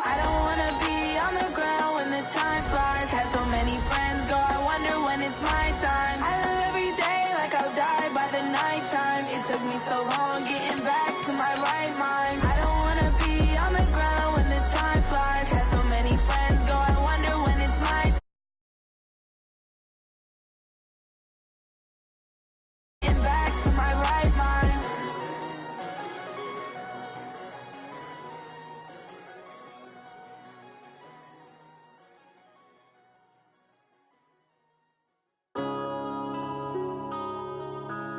I don't wanna be on the ground when the time flies. Had so many friends go, I wonder when it's my time. I live every day like I'll die by the nighttime. It took me so long getting back to my right mind. I don't wanna be on the ground when the time flies. Had so many friends go, I wonder when it's my time. Getting back to my right mind.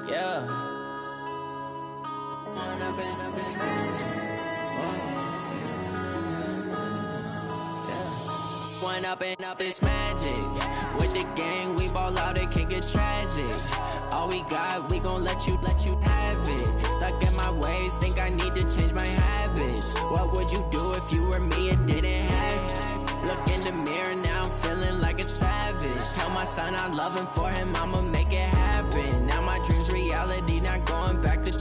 Yeah. When I've been up this magic. When up and up this magic. With the gang, we ball out, it can get tragic. All we got, we gon' let you have it. Stuck in my ways, think I need to change my habits. What would you do if you were me and didn't have it? Look in the mirror, now I'm feeling like a savage. Tell my son I love him, for him I'ma make it happen. Now my dream's reality, not going back to.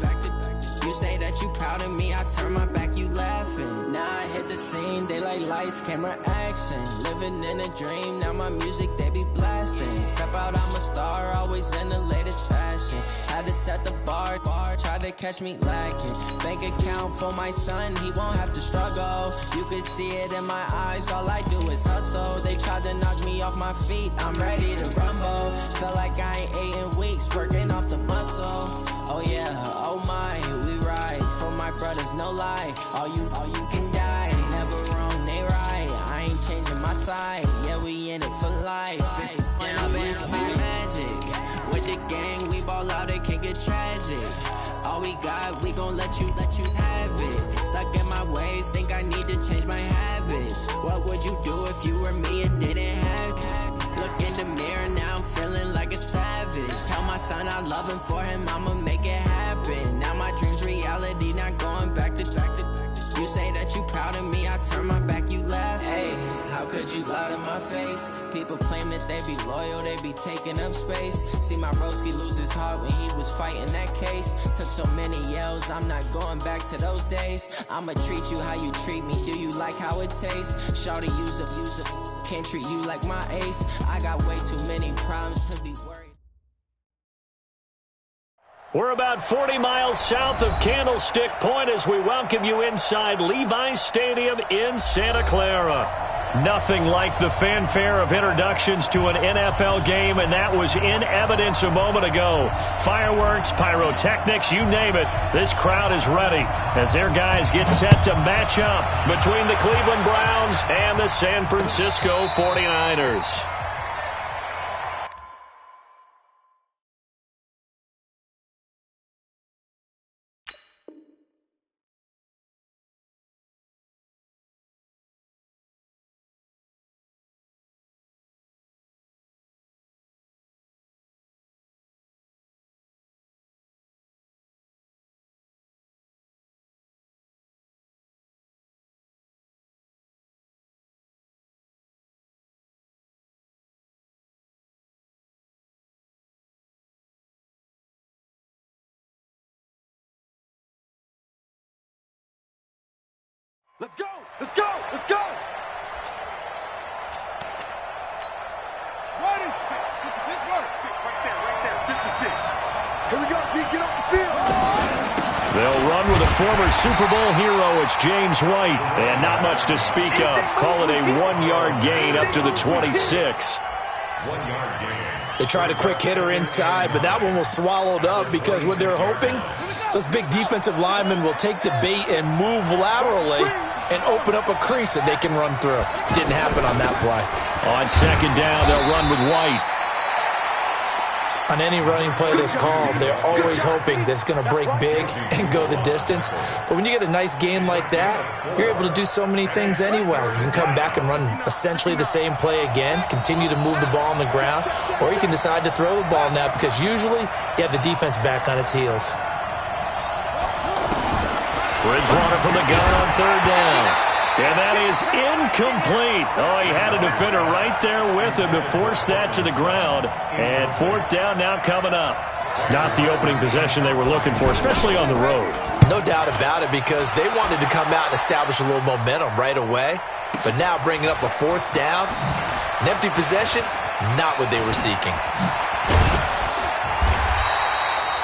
You say that you proud of me, I turn my back, you laughing. Now I hit the scene, they like lights, camera, action. Living in a dream, now my music, they be blasting. Step out, I'm a star, always in the latest fashion. Had to set the bar, try to catch me lacking. Bank account for my son, he won't have to struggle. You could see it in my eyes, all I do is hustle. They tried to knock me off my feet, I'm ready to rumble. Felt like I ain't ate in weeks, working off the muscle. Oh yeah, oh my, we ride for my brothers, no lie. All you can die, never wrong, they right. I ain't changing my side, yeah, we in it for life. When I've been up is magic. With the gang, we ball out, it can get tragic. All we got, we gon' let you have it. Stuck in my ways, think I need to change my habits. What would you do if you were me and didn't have it? Look in the mirror, now I'm feeling like a savage. Tell my son I love him, for him I'ma make it happen. Now my dream's reality, not going back to. You say that you proud of me, I turn my back, you laugh. Hey, how could you lie to my face? People claim that they be loyal, they be taking up space. See my broski lose his heart when he was fighting that case. Took so many yells, I'm not going back to those days. I'ma treat you how you treat me, do you like how it tastes? Shawty, use up, can't treat you like my ace. I got way too many problems to be worried. We're about 40 miles south of Candlestick Point as we welcome you inside Levi's Stadium in Santa Clara. Nothing like the fanfare of introductions to an NFL game, and that was in evidence a moment ago. Fireworks, pyrotechnics, you name it. This crowd is ready as their guys get set to match up between the Cleveland Browns and the San Francisco 49ers. Let's go! Let's go! Let's go! Ready? Six. This one. Six. Right there. 56. Here we go, D. Get off the field. They'll run with a former Super Bowl hero. It's James White. And not much to speak of. Call it a 1-yard gain up to the 26. 1-yard gain. They tried a quick hitter inside, but that one was swallowed up because what they're hoping, those big defensive linemen will take the bait and move laterally and open up a crease that they can run through. Didn't happen on that play. On second down, they'll run with White. On any running play that's called, they're always hoping that it's going to break big and go the distance. But when you get a nice game like that, you're able to do so many things anyway. You can come back and run essentially the same play again, continue to move the ball on the ground, or you can decide to throw the ball now because usually you have the defense back on its heels. Bridgewater from the gun on third down. And that is incomplete. Oh, he had a defender right there with him to force that to the ground. And fourth down now coming up. Not the opening possession they were looking for, especially on the road. No doubt about it, because they wanted to come out and establish a little momentum right away. But now bringing up a fourth down, an empty possession, not what they were seeking.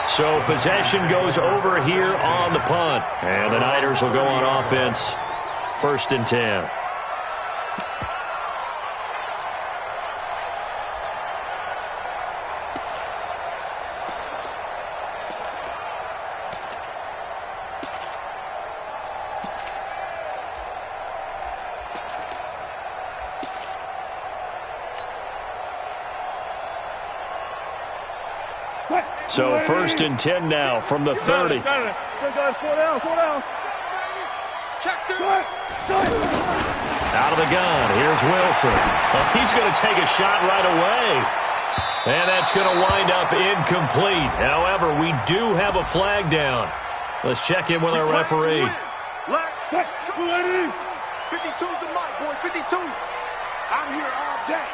So possession goes over here on the punt. And the Niners will go on offense. 1st and 10. So 1st and 10 now from the 30. Four down. Out of the gun, here's Wilson. He's going to take a shot right away. And that's going to wind up incomplete. However, we do have a flag down. Let's check in with our referee. 52's the mic, boy. 52. I'm here all day.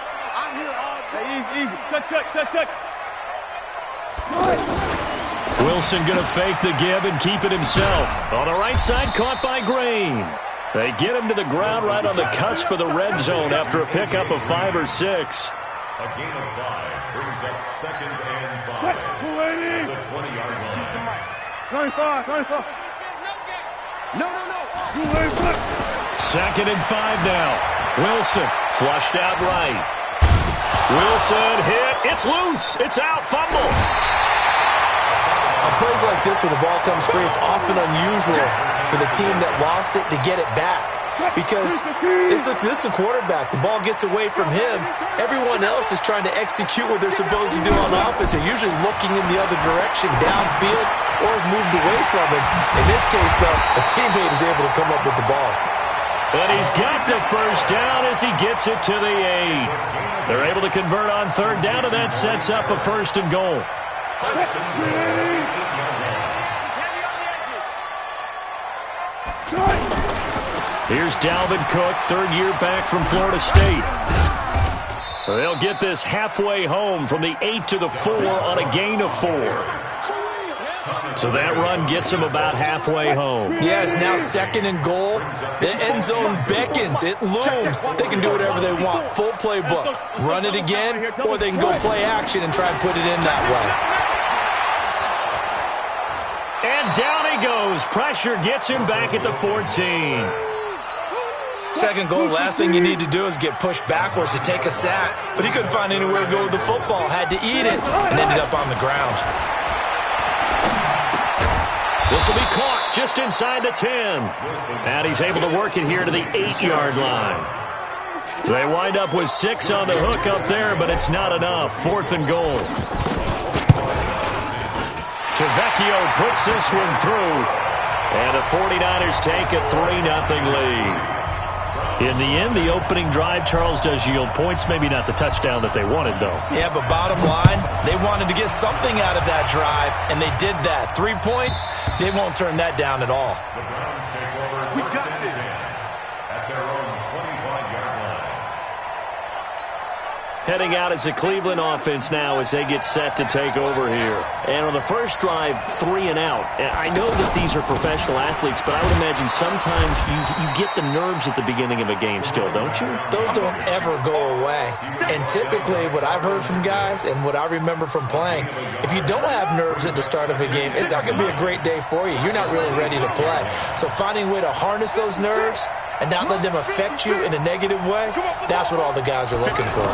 Easy. Cut. Wilson going to fake the give and keep it himself. On the right side, caught by Green. They get him to the ground right on the cusp of the red zone after a pickup of 5 or 6. A gain of 5 brings up 2nd and 5. 280. The 20-yard line. 95. No. 2nd and 5 now. Wilson flushed out right. Wilson hit. It's loose. It's out. Fumble. On plays like this, when the ball comes free, it's often unusual for the team that lost it to get it back. Because this is the quarterback. The ball gets away from him. Everyone else is trying to execute what they're supposed to do on offense. They're usually looking in the other direction, downfield, or moved away from it. In this case, though, a teammate is able to come up with the ball. But he's got the first down as he gets it to the 8. They're able to convert on 3rd down, and that sets up a 1st and goal. Here's Dalvin Cook, 3rd year back from Florida State. They'll get this halfway home from the 8 to the 4 on a gain of 4. So that run gets him about halfway home. Yeah, it's now 2nd and goal. The end zone beckons. It looms. They can do whatever they want. Full playbook. Run it again, or they can go play action and try and put it in that way. And down he goes. Pressure gets him back at the 14. 2nd goal, last thing you need to do is get pushed backwards to take a sack. But he couldn't find anywhere to go with the football. Had to eat it and ended up on the ground. This will be caught just inside the 10. And he's able to work it here to the 8-yard line. They wind up with 6 on the hook up there, but it's not enough. 4th and goal. Tavecchio puts this one through. And the 49ers take a 3-0 lead. In the end, the opening drive, Charles, does yield points. Maybe not the touchdown that they wanted, though. Yeah, but bottom line, they wanted to get something out of that drive, and they did that. 3 points, they won't turn that down at all. The Browns take over. We got this. At their own 25-yard line. Heading out as a Cleveland offense now as they get set to take over here. And on the first drive, 3 and out. I know that these are professional athletes, but I would imagine sometimes you get the nerves at the beginning of a game still, don't you? Those don't ever go away. And typically what I've heard from guys and what I remember from playing, if you don't have nerves at the start of a game, it's not going to be a great day for you. You're not really ready to play. So finding a way to harness those nerves and not let them affect you in a negative way, that's what all the guys are looking for.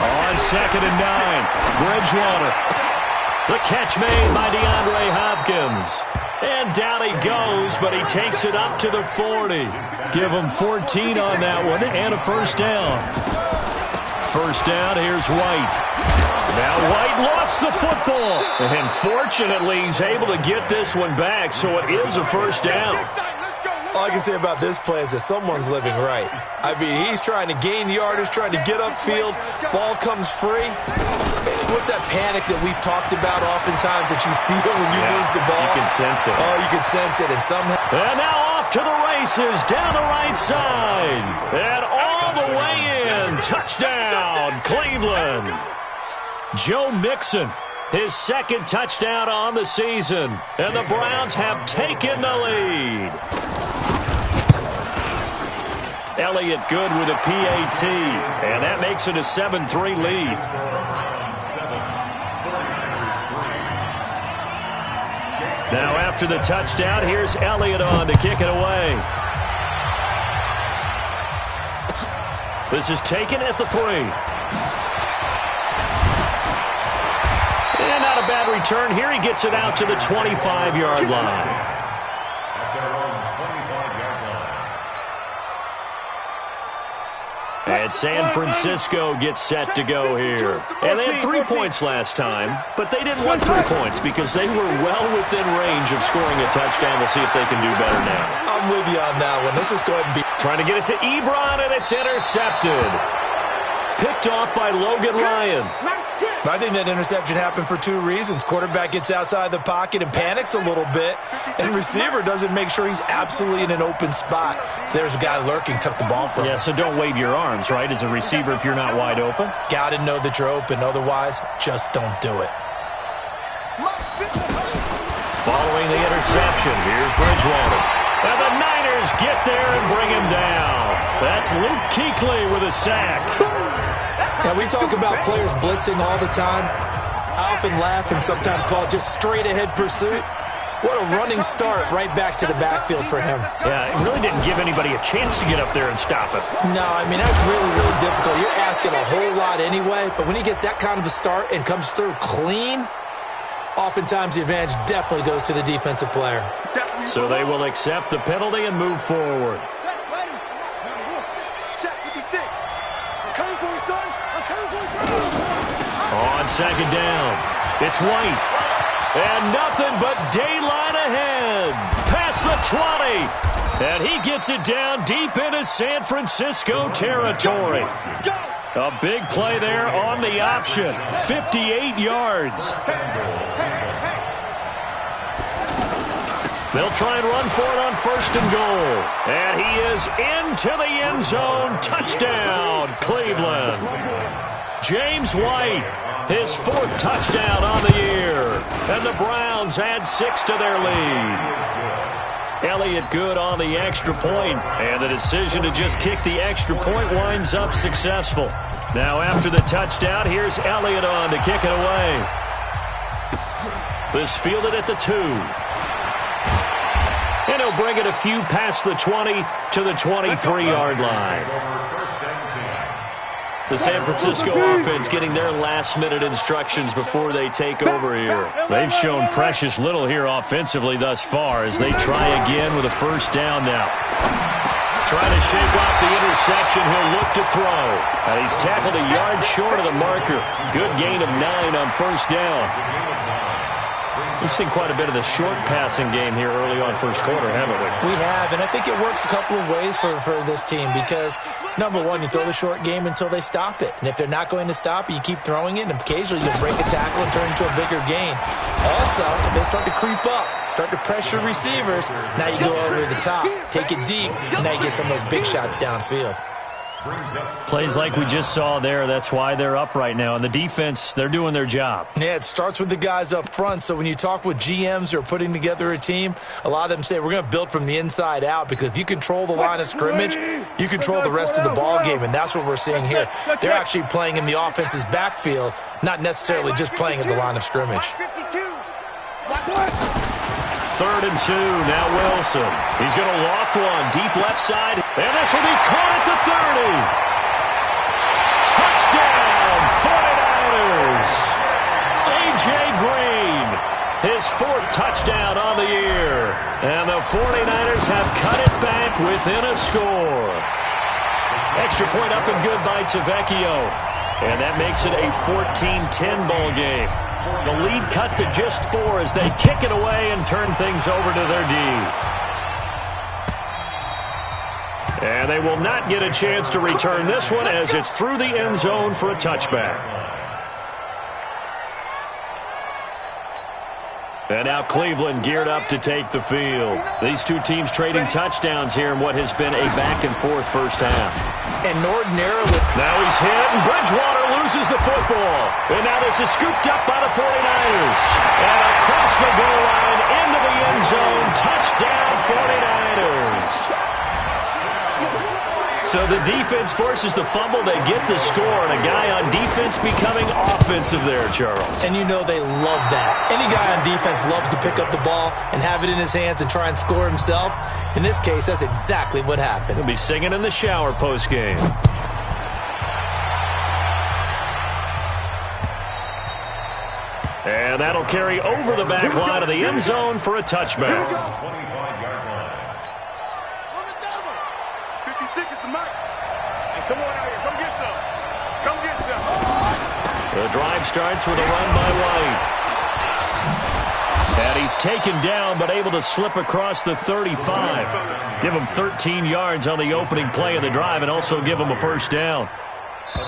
On 2nd and 9, Bridgewater. The catch made by DeAndre Hopkins. And down he goes, but he takes it up to the 40. Give him 14 on that one and a first down. First down, here's White. Now White lost the football. And fortunately, he's able to get this one back, so it is a first down. All I can say about this play is that someone's living right. I mean, he's trying to gain yardage, trying to get upfield. Ball comes free. What's that panic that we've talked about oftentimes that you feel when you lose the ball? You can sense it. Oh, you can sense it. And somehow... And now off to the races, down the right side. And all the way in. Touchdown, Cleveland. Joe Mixon, his 2nd touchdown on the season. And the Browns have taken the lead. Elliott good with a PAT, and that makes it a 7-3 lead. Now after the touchdown, here's Elliott on to kick it away. This is taken at the 3. And not a bad return here. He gets it out to the 25-yard line. And San Francisco gets set to go here. And they had 3 points last time, but they didn't want 3 points because they were well within range of scoring a touchdown. We'll see if they can do better now. I'm with you on that one. Let's just go ahead and be... Trying to get it to Ebron, and it's intercepted. Picked off by Logan Ryan. I think that interception happened for 2 reasons. Quarterback gets outside the pocket and panics a little bit, and receiver doesn't make sure he's absolutely in an open spot. So there's a guy lurking, took the ball from him. Yeah, so don't wave your arms, right, as a receiver if you're not wide open? Got to know that you're open. Otherwise, just don't do it. Following the interception, here's Bridgewater. And the Niners get there and bring him down. That's Luke Kuechly with a sack. Now, we talk about players blitzing all the time. I often laugh and sometimes call it just straight-ahead pursuit. What a running start right back to the backfield for him. Yeah, it really didn't give anybody a chance to get up there and stop him. No, I mean, that's really, really difficult. You're asking a whole lot anyway, but when he gets that kind of a start and comes through clean, oftentimes the advantage definitely goes to the defensive player. So they will accept the penalty and move forward. On second down, it's White. And nothing but daylight ahead. Past the 20. And he gets it down deep into San Francisco territory. A big play there on the option. 58 yards. They'll try and run for it on 1st and goal. And he is into the end zone. Touchdown, Cleveland. James White, his 4th touchdown on the year. And the Browns add 6 to their lead. Elliott good on the extra point. And the decision to just kick the extra point winds up successful. Now after the touchdown, here's Elliott on to kick it away. This fielded at the 2. And he'll bring it a few past the 20 to the 23-yard line. The San Francisco offense getting their last-minute instructions before they take over here. They've shown precious little here offensively thus far as they try again with a 1st down now. Trying to shake off the interception, he'll look to throw. And he's tackled a yard short of the marker. Good gain of 9 on 1st down. We've seen quite a bit of the short passing game here early on 1st quarter, haven't we? We have, and I think it works a couple of ways for this team because, number one, you throw the short game until they stop it. And if they're not going to stop it, you keep throwing it, and occasionally you'll break a tackle and turn it into a bigger gain. Also, if they start to creep up, start to pressure receivers, now you go over the top, take it deep, and now you get some of those big shots downfield. Plays like we just saw there, that's why they're up right now. And the defense, they're doing their job. Yeah, it starts with the guys up front. So when you talk with GMs who are putting together a team, a lot of them say we're going to build from the inside out because if you control the line of scrimmage, you control the rest of the ball game, and that's what we're seeing here. They're actually playing in the offense's backfield, not necessarily just playing at the line of scrimmage. 3rd and 2, now Wilson. He's going to loft one, deep left side, and this will be caught at the 30. Touchdown, 49ers. A.J. Green, his 4th touchdown on the year. And the 49ers have cut it back within a score. Extra point up and good by Tavecchio. And that makes it a 14-10 ball game. The lead cut to just 4 as they kick it away and turn things over to their D. And they will not get a chance to return this one as it's through the end zone for a touchback. And now Cleveland geared up to take the field. These two teams trading touchdowns here in what has been a back-and-forth 1st half. And ordinarily... Now he's hit, and Bridgewater loses the football. And now this is scooped up by the 49ers. And across the goal line into the end zone. Touchdown, 49ers. So the defense forces the fumble. They get the score, and a guy on defense becoming offensive there, Charles. And you know they love that. Any guy on defense loves to pick up the ball and have it in his hands and try and score himself. In this case, that's exactly what happened. He'll be singing in the shower postgame. And that'll carry over the back line of the end zone for a touchback. 25-yard line. 50 seconds to make. Hey, come on out here. Come get some. Come get some. The drive starts with a run by White. And he's taken down but able to slip across the 35. Give him 13 yards on the opening play of the drive and also give him a first down.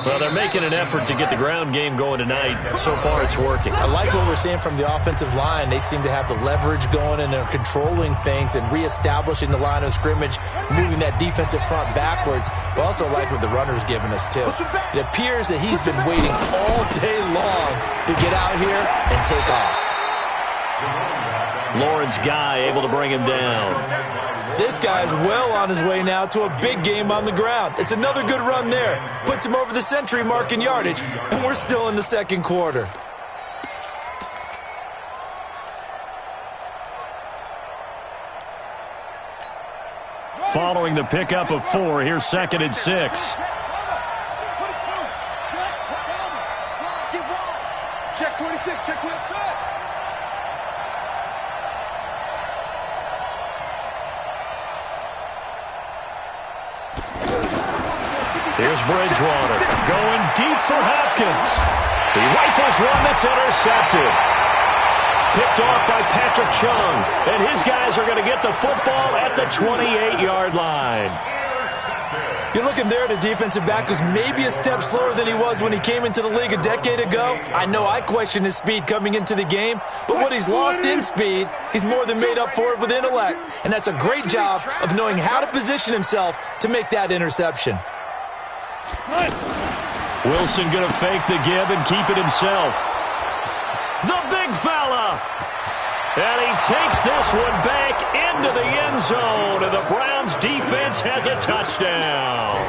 Well, they're making an effort to get the ground game going tonight. So far, it's working. I like what we're seeing from the offensive line. They seem to have the leverage going, and they're controlling things and reestablishing the line of scrimmage, moving that defensive front backwards. But also like what the runner's giving us, too. It appears that he's been waiting all day long to get out here and take off. Lawrence Guy able to bring him down. This guy's well on his way now to a big game on the ground. It's another good run there. Puts him over the century mark in yardage, and we're still in the second quarter. Following the pickup of 4, here's 2nd and 6. Check 26, check 26. Here's Bridgewater going deep for Hopkins. He rifles one that's intercepted. Picked off by Patrick Chung. And his guys are going to get the football at the 28-yard line. You're looking there at a defensive back who's maybe a step slower than he was when he came into the league a decade ago. I know I questioned his speed coming into the game, but what he's lost in speed, he's more than made up for it with intellect. And that's a great job of knowing how to position himself to make that interception. Wilson going to fake the give and keep it himself. The big fella. And he takes this one back into the end zone. And the Browns defense has a touchdown.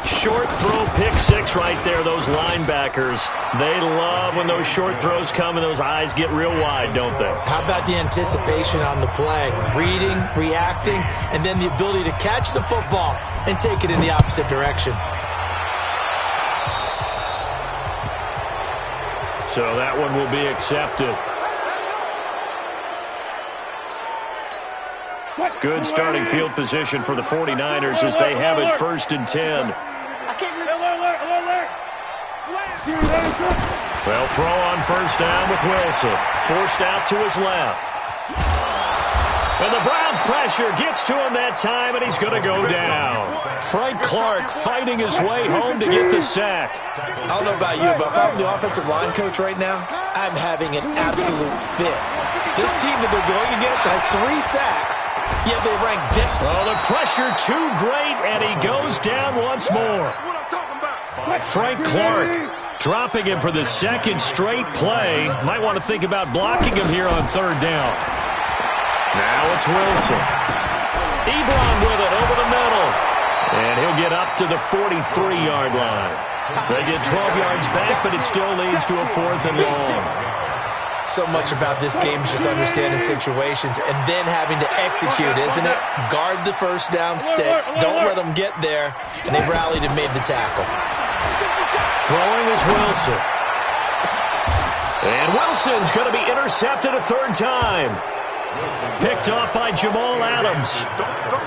Short throw, pick 6 right there. Those linebackers, they love when those short throws come and those eyes get real wide, don't they? How about the anticipation on the play? Reading, reacting, and then the ability to catch the football and take it in the opposite direction. So that one will be accepted. Good starting field position for the 49ers as they have it 1st and 10. Well, throw on 1st down with Wilson. Forced out to his left. And the Browns pressure gets to him that time, and he's going to go down. Frank Clark fighting his way home to get the sack. I don't know about you, but if I'm the offensive line coach right now, I'm having an absolute fit. This team that they're going against has 3 sacks, yet they rank different. Oh, the pressure too great, and he goes down once more. Frank Clark dropping him for the 2nd straight play. Might want to think about blocking him here on 3rd down. Now it's Wilson. Ebron with it over the middle. And he'll get up to the 43-yard line. They get 12 yards back, but it still leads to a 4th and long. So much about this game is just understanding situations and then having to execute, isn't it? Guard the 1st down sticks. Don't let them get there. And they rallied and made the tackle. Throwing is Wilson. And Wilson's going to be intercepted a 3rd time. Picked off by Jamal Adams.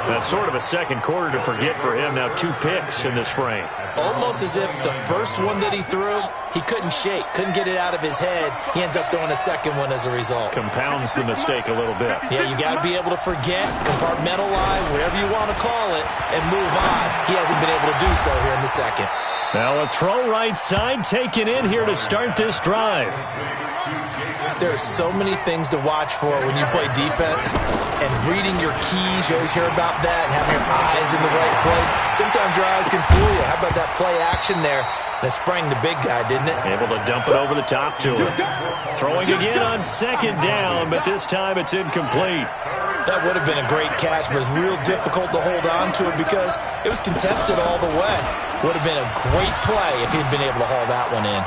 That's sort of a 2nd quarter to forget for him. Now 2 picks in this frame. Almost as if the first one that he threw, he couldn't shake, couldn't get it out of his head. He ends up throwing a 2nd one as a result. Compounds the mistake a little bit. Yeah, you got to be able to forget, compartmentalize, whatever you want to call it, and move on. He hasn't been able to do so here in the 2nd. Now a throw right side taken in here to start this drive. There are so many things to watch for when you play defense, and reading your keys, you always hear about that, and having your eyes in the right place. Sometimes your eyes can fool you. How about that play action there? And it sprang the big guy, didn't it? Able to dump it over the top to him. Throwing again on second down, but this time it's incomplete. That would have been a great catch, but it's real difficult to hold on to it because it was contested all the way. Would have been a great play if he'd been able to haul that one in.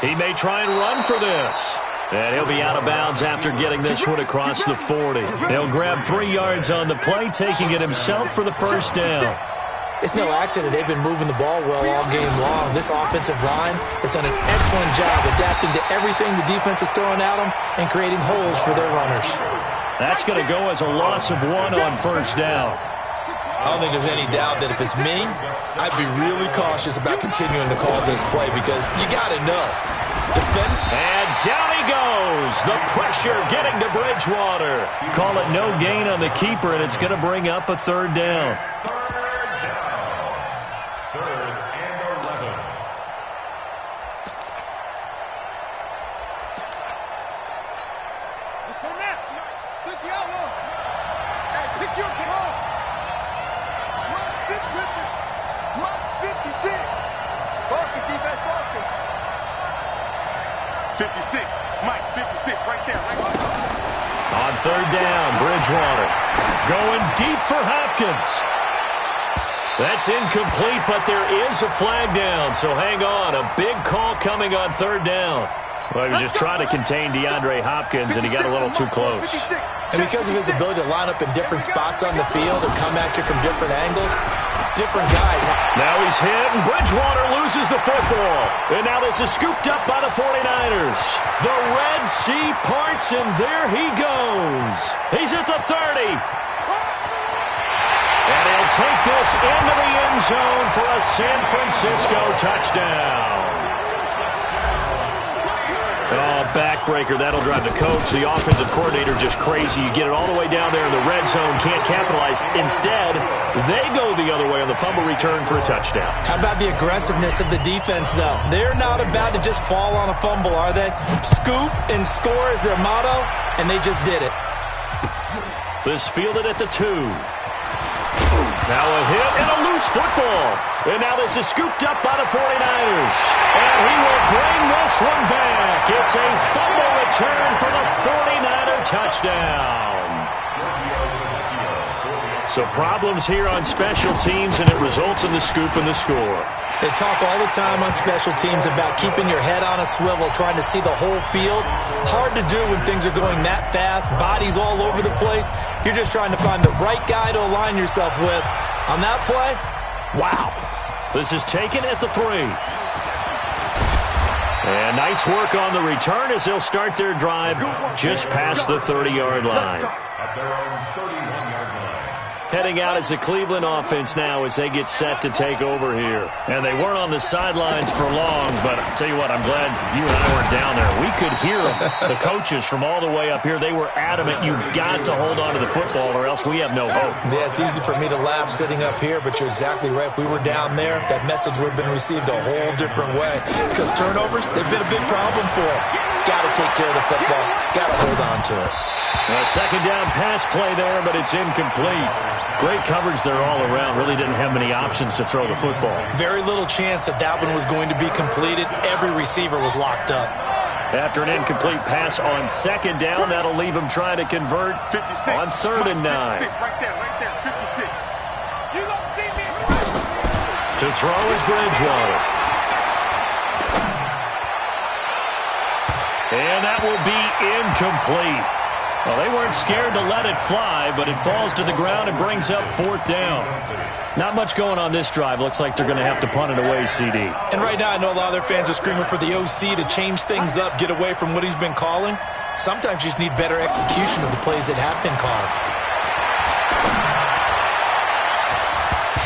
He may try and run for this. And he'll be out of bounds after getting this one across the 40. He'll grab 3 yards on the play, taking it himself for the first down. It's no accident they've been moving the ball well all game long. This offensive line has done an excellent job adapting to everything the defense is throwing at them and creating holes for their runners. That's going to go as a loss of 1 on first down. I don't think there's any doubt that if it's me, I'd be really cautious about continuing to call this play because you got to know. And down he goes. The pressure getting to Bridgewater. Call it no gain on the keeper, and it's going to bring up a third down. Third and 11. Let's go now. Switch the outlaw. Hey, pick your ball. Mark's 56. Marcus, defense, Marcus. 56. Mike, 56 right there. On third down, Bridgewater going deep for Hopkins. That's incomplete, but there is a flag down, so hang on. A big call coming on third down. Well, he was just trying to contain DeAndre Hopkins, and he got a little too close. And because of his ability to line up in different spots on the field and come at you from different angles, different guys. Now he's hit, and Bridgewater loses the football. And now this is scooped up by the 49ers. The Red Sea parts, and there he goes. He's at the 30. And he'll take this into the end zone for a San Francisco touchdown. Oh, backbreaker. That'll drive the coach, the offensive coordinator, just crazy. You get it all the way down there in the red zone, can't capitalize. Instead, they go the other way on the fumble return for a touchdown. How about the aggressiveness of the defense, though? They're not about to just fall on a fumble, are they? Scoop and score is their motto, and they just did it. This fielded at the 2. Now a hit and a loose football. And now this is scooped up by the 49ers. And he will bring this one back. It's a fumble return for the 49er touchdown. So problems here on special teams, and it results in the scoop and the score. They talk all the time on special teams about keeping your head on a swivel, trying to see the whole field. Hard to do when things are going that fast, bodies all over the place. You're just trying to find the right guy to align yourself with. On that play, wow. This is taken at the 3. And nice work on the return as they'll start their drive just past the 30-yard line. At their own 31-yard line. Heading out as the Cleveland offense now as they get set to take over here. And they weren't on the sidelines for long, but I'll tell you what, I'm glad you and I weren't down there. We could hear them, the coaches from all the way up here. They were adamant, you've got to hold on to the football or else we have no hope. Yeah, it's easy for me to laugh sitting up here, but you're exactly right. If we were down there, that message would have been received a whole different way. Because turnovers, they've been a big problem for them. Got to take care of the football. Got to hold on to it. A second down pass play there, but it's incomplete. Great coverage there all around. Really didn't have many options to throw the football. Very little chance that that one was going to be completed. Every receiver was locked up. After an incomplete pass on second down, that'll leave him trying to convert 56. on third and 9. 56, right there, 56. You don't see me. To throw is Bridgewater. And that will be incomplete. Well, they weren't scared to let it fly, but it falls to the ground and brings up fourth down. Not much going on this drive. Looks like they're going to have to punt it away, CD. And right now, I know a lot of their fans are screaming for the OC to change things up, get away from what he's been calling. Sometimes you just need better execution of the plays that have been called.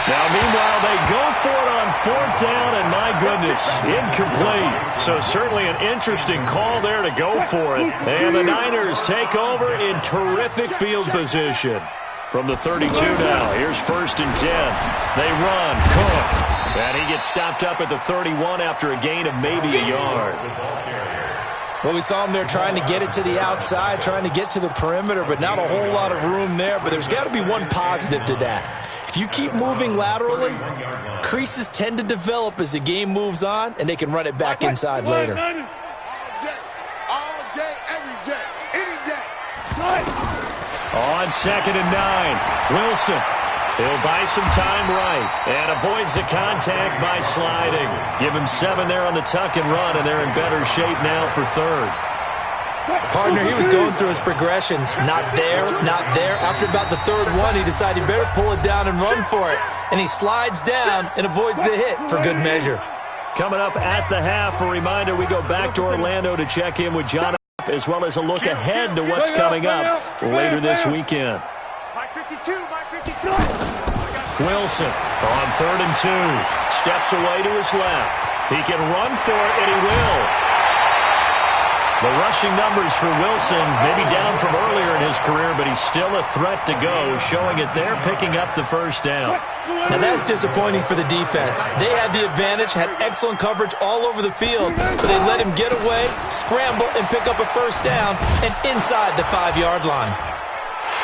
Now, meanwhile, they go for it on fourth down, and my goodness, incomplete. So certainly an interesting call there to go for it. And the Niners take over in terrific field position. From the 32 now, here's first and 10. They run, Cook. And he gets stopped up at the 31 after a gain of maybe a yard. Well, we saw him there trying to get it to the outside, trying to get to the perimeter, but not a whole lot of room there. But there's got to be one positive to that. If If you keep moving laterally, creases tend to develop as the game moves on, and they can run it back inside later. All day, every day, any day. On 2nd and 9, Wilson. He'll buy some time right and avoids the contact by sliding. Give him 7 there on the tuck and run, and they're in better shape now for 3rd. Partner, he was going through his progressions. Not there, not there. After about the 3rd one, he decided he better pull it down and run for it. And he slides down and avoids the hit for good measure. Coming up at the half, a reminder, we go back to Orlando to check in with John, as well as a look ahead to what's coming up later this weekend. Wilson on 3rd and 2. Steps away to his left. He can run for it, and he will. The rushing numbers for Wilson may be down from earlier in his career, but he's still a threat to go, showing it there, picking up the 1st down. Now that's disappointing for the defense. They had the advantage, had excellent coverage all over the field, but they let him get away, scramble, and pick up a 1st down, and inside the 5-yard line.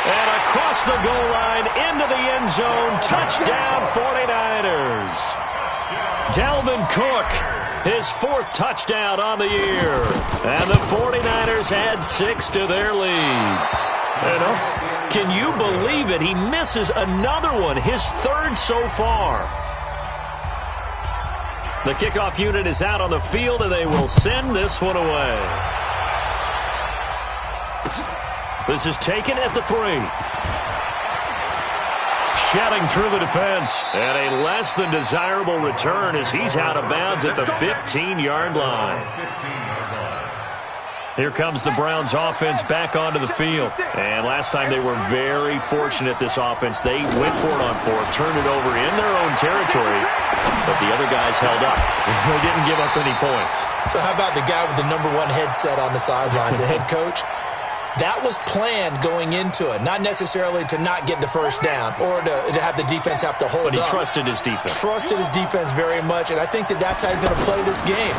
And across the goal line, into the end zone, touchdown 49ers. Dalvin Cook, his 4th touchdown on the year. And the 49ers add 6 to their lead. Can you believe it? He misses another one, his 3rd so far. The kickoff unit is out on the field, and they will send this one away. This is taken at the 3. Shedding through the defense. And a less than desirable return as he's out of bounds at the 15-yard line. Here comes the Browns offense back onto the field. And last time they were very fortunate, this offense. They went for it on 4th, turned it over in their own territory. But the other guys held up. They didn't give up any points. So how about the guy with the #1 headset on the sidelines, the head coach? That was planned going into it, not necessarily to not get the 1st down or to have the defense have to hold up. But he trusted his defense. Trusted his defense very much, and I think that's how he's going to play this game.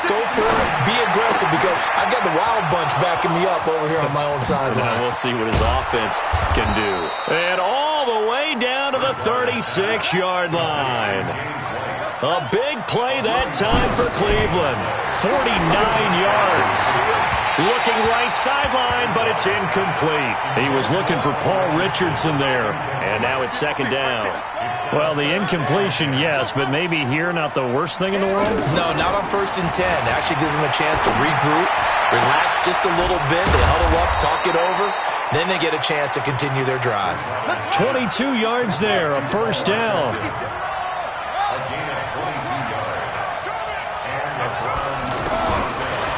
Go for it, be aggressive, because I've got the Wild Bunch backing me up over here on my own sideline. We'll see what his offense can do. And all the way down to the 36-yard line. A big play that time for Cleveland. 49 yards. Looking right sideline, but it's incomplete. He was looking for Paul Richardson there. And now it's 2nd down. Well, the incompletion, yes, but maybe here not the worst thing in the world? No, not on 1st and 10. It actually gives them a chance to regroup, relax just a little bit. They huddle up, talk it over. Then they get a chance to continue their drive. 22 yards there, a 1st down.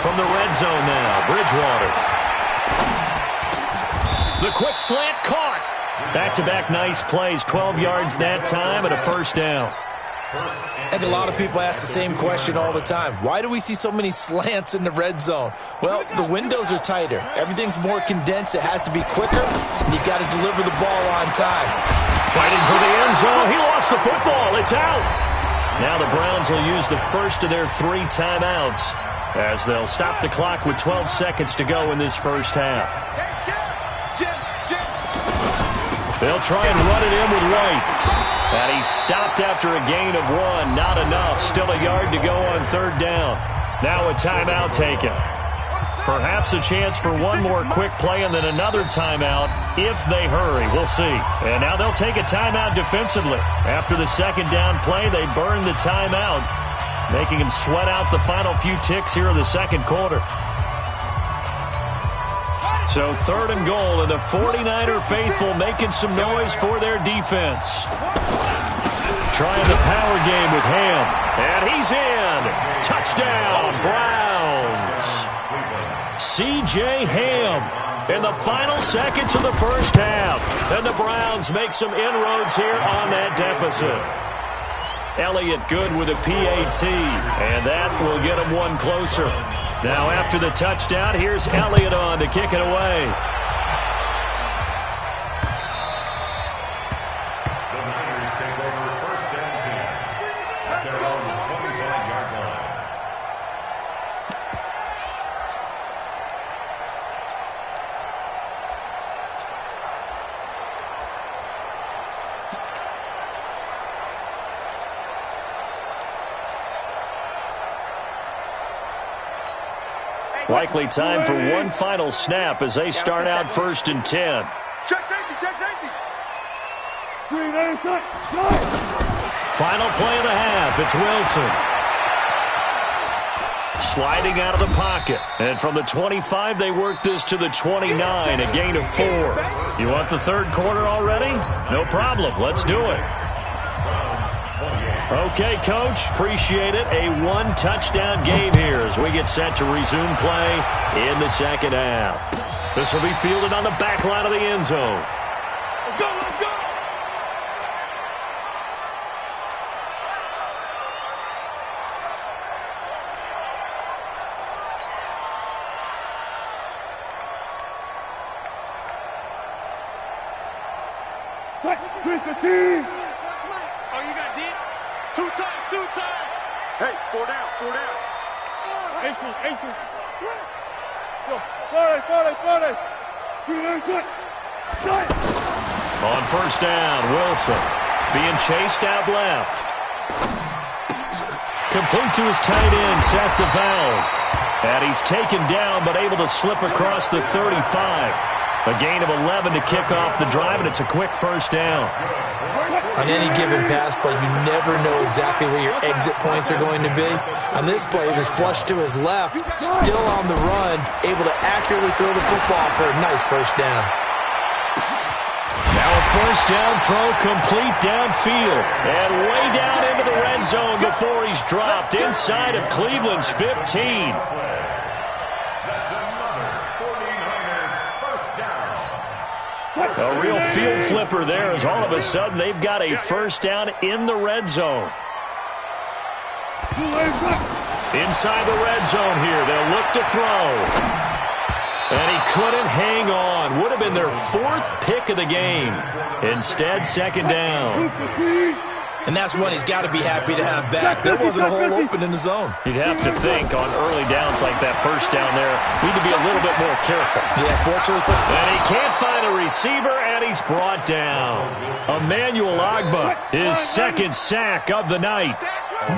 From the red zone now, Bridgewater. The quick slant caught. Back-to-back nice plays, 12 yards that time and a 1st down. I think a lot of people ask the same question all the time. Why do we see so many slants in the red zone? Well, the windows are tighter. Everything's more condensed. It has to be quicker, and you've got to deliver the ball on time. Fighting for the end zone. He lost the football. It's out. Now the Browns will use the first of their 3 timeouts as they'll stop the clock with 12 seconds to go in this 1st half. They'll try and run it in with White. And he's stopped after a gain of 1. Not enough. Still a yard to go on 3rd down. Now a timeout taken. Perhaps a chance for one more quick play and then another timeout if they hurry. We'll see. And now they'll take a timeout defensively. After the 2nd down play, they burn the timeout, making him sweat out the final few ticks here in the 2nd quarter. So 3rd and goal, and the 49er faithful making some noise for their defense. Trying the power game with Ham. And he's in. Touchdown, Browns. C.J. Ham in the final seconds of the 1st half. And the Browns make some inroads here on that deficit. Elliott good with a PAT, and that will get him 1 closer. Now after the touchdown, here's Elliott on to kick it away. The Niners take over 1st and 10 at their own 25-yard line. Likely time for one final snap as they start out 1st and 10. Check safety, check safety. Final play of the half. It's Wilson. Sliding out of the pocket. And from the 25, they work this to the 29, a gain of 4. You want the third quarter already? No problem. Let's do it. Okay, Coach. Appreciate it. A one-touchdown game here as we get set to resume play in the second half. This will be fielded on the back line of the end zone. Let's go, let's go. Oh, you got deep? Two times. Hey, 4 down. Ankle. Yo, forward. On first down, Wilson being chased out left. Complete to his tight end, Seth DeValve. And he's taken down but able to slip across the 35. A gain of 11 to kick off the drive, and it's a quick first down. On any given pass play, you never know exactly where your exit points are going to be. On this play, it was flushed to his left, still on the run, able to accurately throw the football for a nice first down. Now a first down throw complete downfield and way down into the red zone before he's dropped inside of Cleveland's 15. A real field flipper there as all of a sudden they've got a first down in the red zone. Inside the red zone here, they'll look to throw. And he couldn't hang on. Would have been their 4th pick of the game. Instead, second down. And that's one he's got to be happy to have back. There wasn't a hole open in the zone. You'd have to think on early downs like that first down there, need to be a little bit more careful. Yeah, fortunately for him. And he can't find a receiver, and he's brought down. Emmanuel Ogbah, his 2nd sack of the night.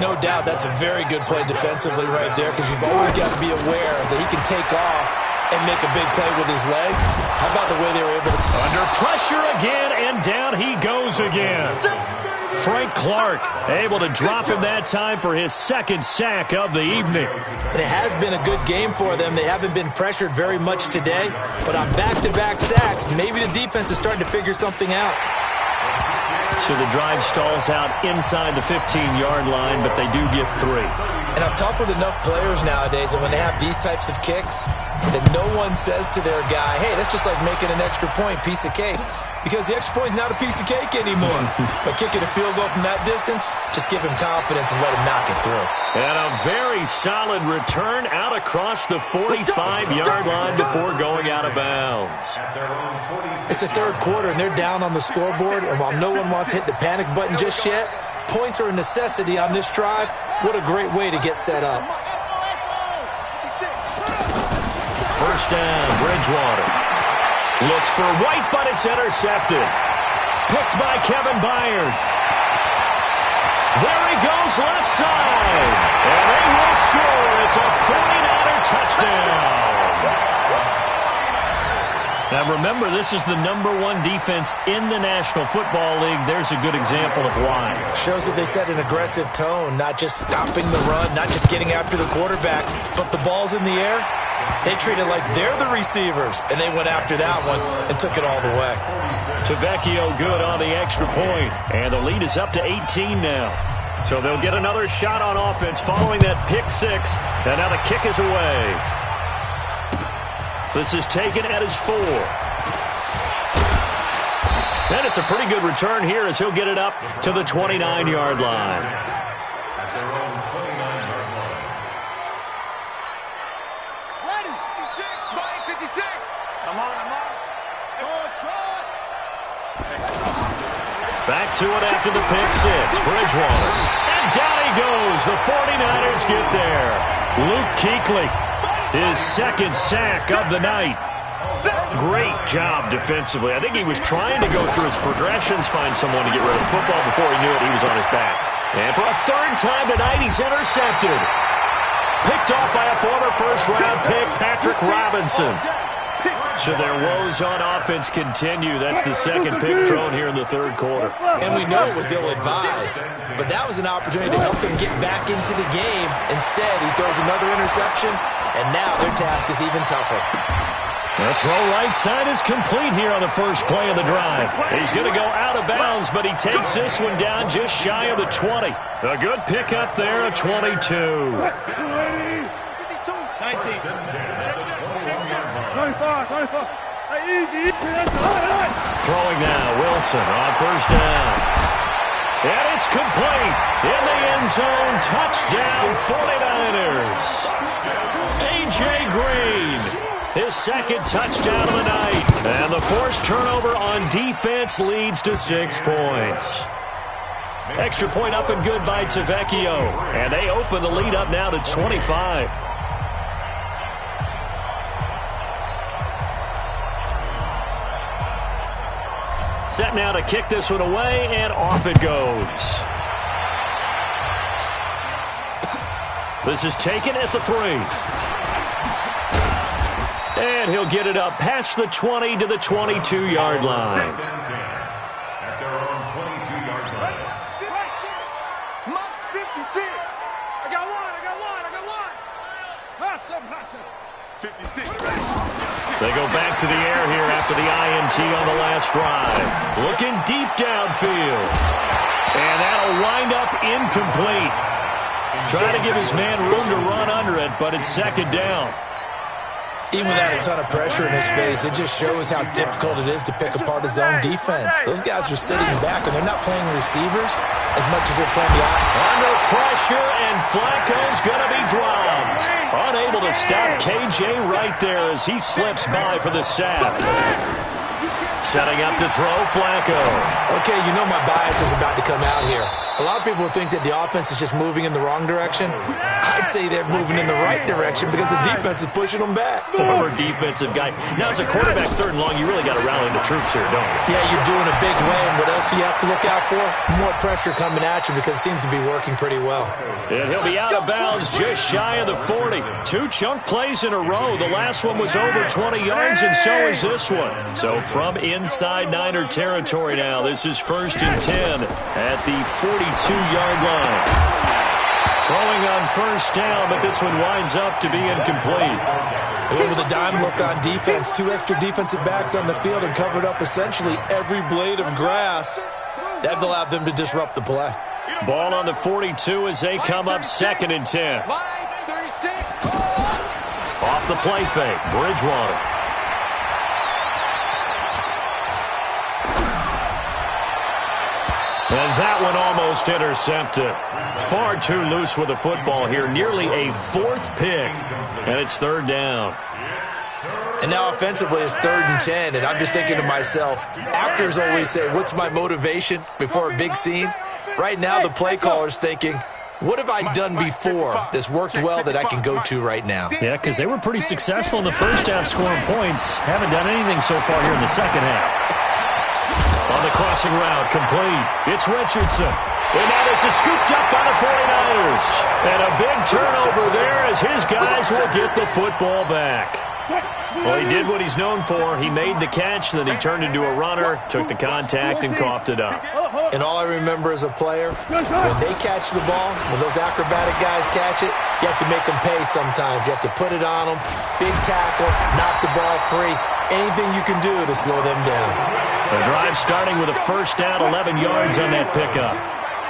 No doubt that's a very good play defensively right there because you've always got to be aware that he can take off and make a big play with his legs. How about the way they were able to... Under pressure again, and down he goes again. Frank Clark able to drop him that time for his 2nd sack of the evening. And it has been a good game for them. They haven't been pressured very much today, but on back-to-back sacks, maybe the defense is starting to figure something out. So the drive stalls out inside the 15-yard line, but they do get 3. And I've talked with enough players nowadays that when they have these types of kicks, that no one says to their guy, hey, that's just like making an extra point, piece of cake. Because the extra point is not a piece of cake anymore. But kicking a field goal from that distance, just give him confidence and let him knock it through. And a very solid return out across the 45-yard line before going out of bounds. It's the third quarter, and they're down on the scoreboard. And while no one wants to hit the panic button just yet, points are a necessity on this drive. What a great way to get set up. First down, Bridgewater. Looks for White, but it's intercepted. Picked by Kevin Byard. There he goes left side. And they will score. It's a 49er touchdown. Now remember, this is the #1 defense in the National Football League. There's a good example of why. Shows that they set an aggressive tone, not just stopping the run, not just getting after the quarterback, but the ball's in the air. They treat it like they're the receivers, and they went after that one and took it all the way. Tavecchio good on the extra point, and the lead is up to 18 now. So they'll get another shot on offense following that pick 6, and now the kick is away. This is taken at his 4. And it's a pretty good return here as he'll get it up to the 29-yard line. Back to it after the pick 6. Bridgewater. And down he goes. The 49ers get there. Luke Kuechly, his 2nd sack of the night. Great job defensively. I think he was trying to go through his progressions, find someone to get rid of the football. Before he knew it, he was on his back. And for a 3rd time tonight, he's intercepted. Picked off by a former first-round pick, Patrick Robinson. So their woes on offense continue. That's the second pick thrown here in the third quarter. And we know it was ill-advised, but that was an opportunity to help them get back into the game. Instead, he throws another interception, and now their task is even tougher. The throw right side is complete here on the first play of the drive. He's going to go out of bounds, but he takes this one down just shy of the 20. A good pickup there, a 22. 25. Throwing now, Wilson on first down. And it's complete. In the end zone, touchdown 49ers. A.J. Green, his second touchdown of the night. And the forced turnover on defense leads to 6 points. Extra point up and good by Tavecchio. And they open the lead up now to 25. Set now to kick this one away, and off it goes. This is taken at the 3. And he'll get it up past the 20 to the 22-yard line. At their own 22-yard line. Monk's 56. I got one. Hustle. 56. They go back to the air here after the INT on the last drive. Looking deep downfield. And that'll wind up incomplete. Trying to give his man room to run under it, but it's second down. Even without a ton of pressure in his face, it just shows how difficult it is to pick apart his own defense. Those guys are sitting back, and they're not playing receivers as much as they're playing the offense. Under pressure, and Flacco's going to be dropped. Unable to stop KJ right there as he slips by for the sack. Setting up to throw, Flacco. Okay, you know my bias is about to come out here. A lot of people think that the offense is just moving in the wrong direction. I'd say they're moving in the right direction because the defense is pushing them back. Former defensive guy. Now, as a quarterback, third and long, you really got to rally the troops here, don't you? Yeah, you're doing a big way, and what else do you have to look out for? More pressure coming at you because it seems to be working pretty well. And he'll be out of bounds just shy of the 40. 2 chunk plays in a row. The last one was over 20 yards, and so is this one. So from inside Niner territory now, this is 1st and 10 at the 42-yard line. Throwing on first down, but this one winds up to be incomplete. Over the dime look on defense. 2 extra defensive backs on the field and covered up essentially every blade of grass. That allowed them to disrupt the play. Ball on the 42 as they come up 2nd and 10. Off the play fake, Bridgewater. And that one almost intercepted. Far too loose with the football here. Nearly a 4th pick. And it's 3rd down. And now offensively it's 3rd and 10. And I'm just thinking to myself, actors always say, what's my motivation before a big scene? Right now the play caller's thinking, what have I done before that's worked well that I can go to right now? Yeah, because they were pretty successful in the first half scoring points. Haven't done anything so far here in the second half. On the crossing route, complete. It's Richardson. And now this is scooped up by the 49ers. And a big turnover there as his guys will get the football back. Well, he did what he's known for. He made the catch, then he turned into a runner, took the contact, and coughed it up. And all I remember as a player, when they catch the ball, when those acrobatic guys catch it, you have to make them pay sometimes. You have to put it on them, big tackle, knock the ball free. Anything you can do to slow them down. The drive starting with a first down, 11 yards on that pickup.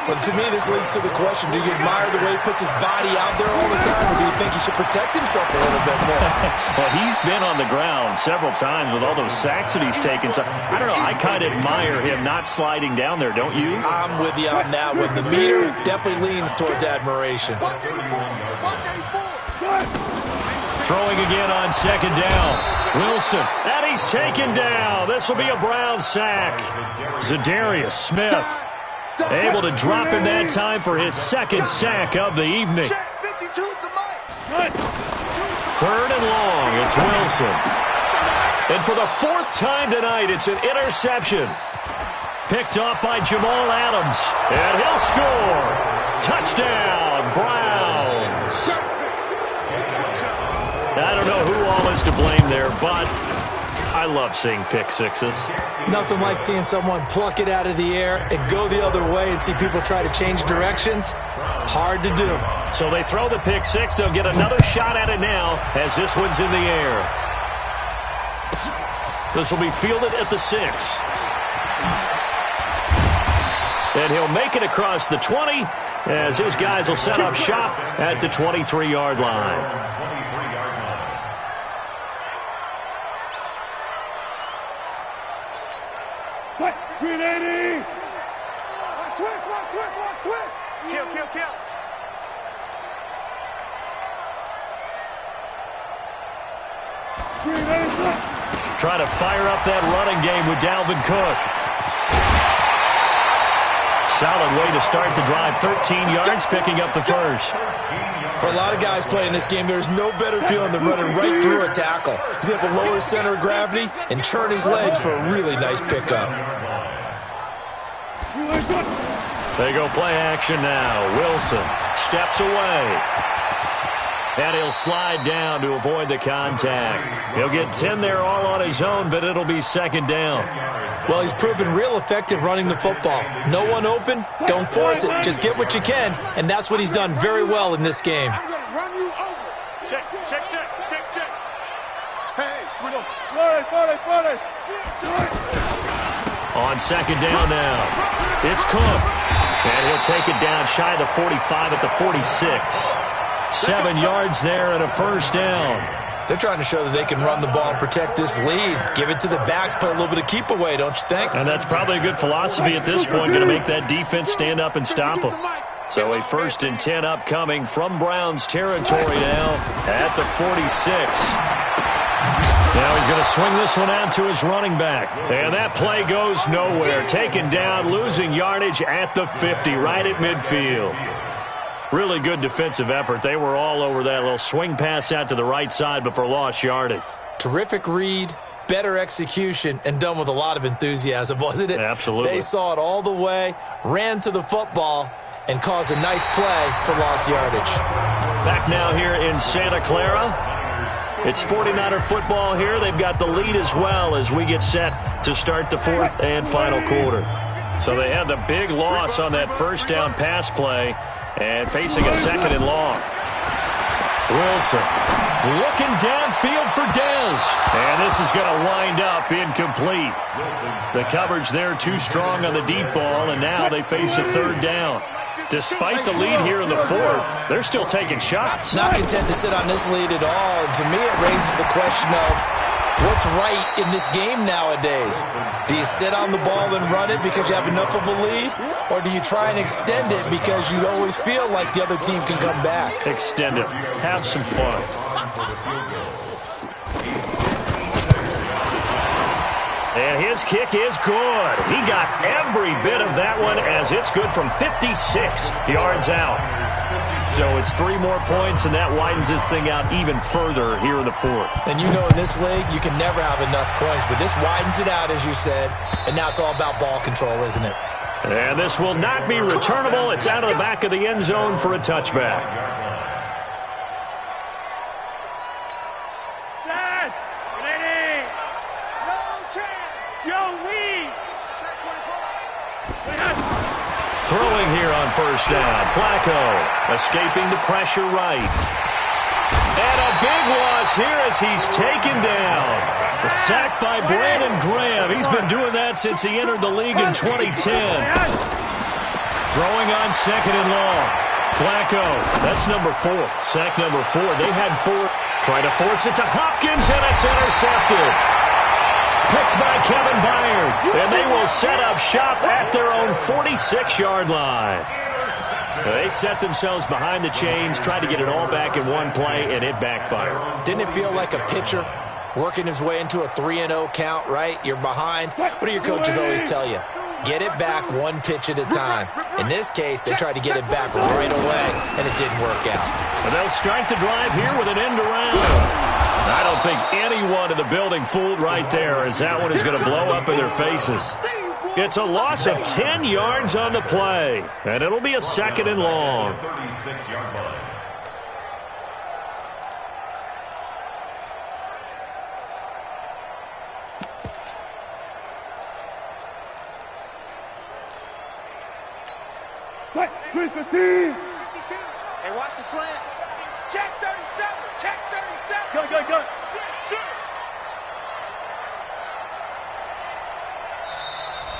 Well, to me, this leads to the question, do you admire the way he puts his body out there all the time, or do you think he should protect himself a little bit more? Well, he's been on the ground several times with all those sacks that he's taken. So, I don't know, I kind of admire him not sliding down there, don't you? I'm with you on that one. The meter definitely leans towards admiration. Throwing again on 2nd down. Wilson, and he's taken down. This will be a Brown sack. Zadarius Smith able to drop him that time for his 2nd sack of the evening. 3rd and long, it's Wilson. And for the 4th time tonight, it's an interception. Picked off by Jamal Adams. And he'll score. Touchdown, Browns. don't know who all is to blame there, but I love seeing pick sixes. Nothing like seeing someone pluck it out of the air and go the other way and see people try to change directions. Hard to do. So they throw the pick six. They'll get another shot at it now as this one's in the air. This will be fielded at the 6. And he'll make it across the 20 as his guys will set up shop at the 23-yard line. Green 80! Watch twist! Kill! Green 80! Trying to fire up that running game with Dalvin Cook. Solid way to start the drive. 13 yards, picking up the first. For a lot of guys playing this game, there's no better feeling than running right through a tackle. He's able to lower his center of gravity and churn his legs for a really nice pickup. They go play action now. Wilson steps away. And he'll slide down to avoid the contact. He'll get 10 there all on his own, but it'll be second down. Well, he's proven real effective running the football. No one open, don't force it. Just get what you can, and that's what he's done very well in this game. I'm going to run you over. Check. Hey, Sweeto. Buddy. On second down now, it's Cook. And he'll take it down shy of the 45 at the 46. 7 yards there and a first down. They're trying to show that they can run the ball and protect this lead. Give it to the backs, play a little bit of keep away, don't you think? And that's probably a good philosophy at this point, going to make that defense stand up and stop them. So a 1st and 10 upcoming from Browns territory now at the 46. Now he's going to swing this one out to his running back. And that play goes nowhere. Taken down, losing yardage at the 50, right at midfield. Really good defensive effort. They were all over that little swing pass out to the right side before lost yardage. Terrific read, better execution, and done with a lot of enthusiasm, wasn't it? Absolutely. They saw it all the way, ran to the football, and caused a nice play for lost yardage. Back now here in Santa Clara. It's 49er football here. They've got the lead as well as we get set to start the 4th and final quarter. So they had the big loss on that first down pass play and facing a 2nd and long. Wilson looking downfield for Dez. And this is going to wind up incomplete. The coverage there too strong on the deep ball, and now they face a 3rd down. Despite the lead here in the 4th, they're still taking shots. Not content to sit on this lead at all. And to me, it raises the question of what's right in this game nowadays. Do you sit on the ball and run it because you have enough of a lead? Or do you try and extend it because you always feel like the other team can come back? Extend it. Have some fun. And his kick is good. He got every bit of that one as it's good from 56 yards out. So it's 3 more points, and that widens this thing out even further here in the 4th. And you know in this league, you can never have enough points, but this widens it out, as you said, and now it's all about ball control, isn't it? And this will not be returnable. It's out of the back of the end zone for a touchback. Throwing here on first down. Flacco escaping the pressure right. And a big loss here as he's taken down. The sack by Brandon Graham. He's been doing that since he entered the league in 2010. Throwing on 2nd and long. Flacco, that's number 4. Sack number 4. They had 4. Trying to force it to Hopkins, and it's intercepted. Picked by Kevin Byard, and they will set up shop at their own 46-yard line. They set themselves behind the chains, tried to get it all back in one play, and it backfired. Didn't it feel like a pitcher working his way into a 3-0 count, right? You're behind. What do your coaches always tell you? Get it back 1 pitch at a time. In this case, they tried to get it back right away, and it didn't work out. And they'll start the drive here with an end around. I don't think anyone in the building fooled right there, as that one is going to blow up in their faces. It's a loss of 10 yards on the play, and it'll be a 2nd and long. Squeeze the team. Hey, watch the slant. Check 37. Check 37. Go.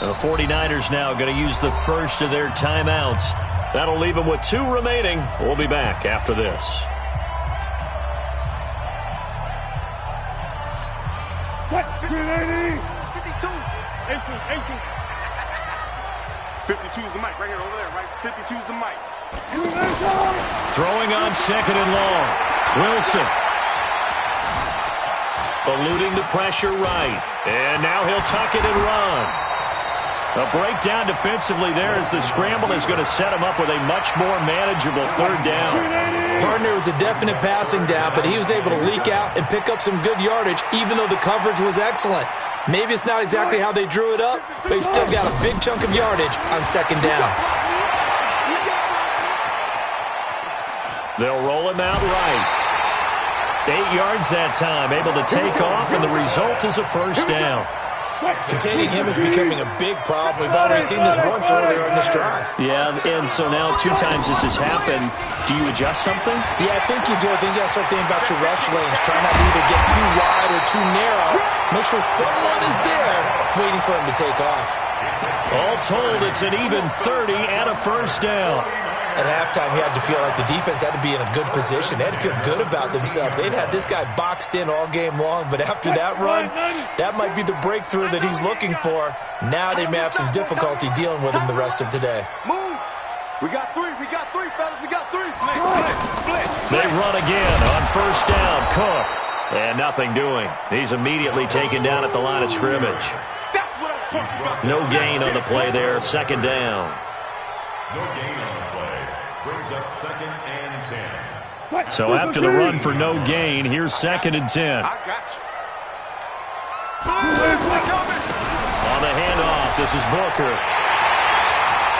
The 49ers now going to use the first of their timeouts. That'll leave them with 2 remaining. We'll be back after this. 52's the mic right here, over there, right? 52's the mic. Throwing on 2nd and long. Wilson. Eluding the pressure right. And now he'll tuck it and run. A breakdown defensively there as the scramble is going to set him up with a much more manageable 3rd down. Partner was a definite passing down, but he was able to leak out and pick up some good yardage, even though the coverage was excellent. Maybe it's not exactly how they drew it up, but he still got a big chunk of yardage on 2nd down. They'll roll him out right. 8 yards that time, able to take off, and the result is a 1st down. Containing him is becoming a big problem. We've already seen this once earlier on this drive. Yeah, and so now 2 times this has happened. Do you adjust something? Yeah, I think you do. I think you got to start thinking about your rush lanes. Try not to either get too wide or too narrow. Make sure someone is there waiting for him to take off. All told, it's an even 30 and a 1st down. At halftime, you had to feel like the defense had to be in a good position. They had to feel good about themselves. They'd had this guy boxed in all game long, but after that run, that might be the breakthrough that he's looking for. Now they may have some difficulty dealing with him the rest of today. Move. We got 3, fellas. We got 3. They run again on 1st down. Cook. And nothing doing. He's immediately taken down at the line of scrimmage. That's what I'm talking about. No gain on the play there. 2nd down. No gain on the play. Brings up 2nd and 10. So after the run for no gain, here's 2nd and 10. I got you. On the handoff, this is Booker.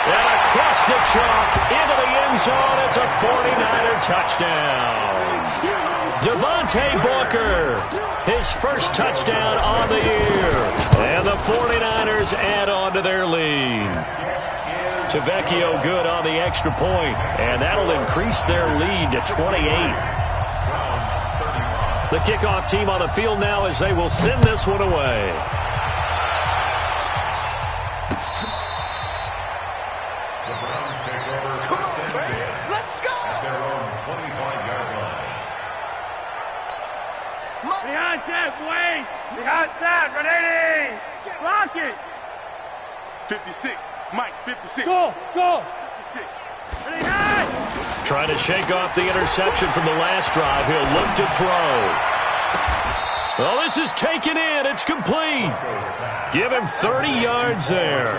And across the chalk, into the end zone, it's a 49er touchdown. Devontae Booker, his first touchdown on the year. And the 49ers add on to their lead. Tavecchio good on the extra point, and that'll increase their lead to 28. The kickoff team on the field now as they will send this one away. The Browns take over 1st and 10. Let's go. At their own 25-yard line. Behind that, Wayne. Behind that, ready. Block it. 56. Mike, 56. Go. 56. Trying to shake off the interception from the last drive. He'll look to throw. Well, this is taken in. It's complete. Give him 30 yards there.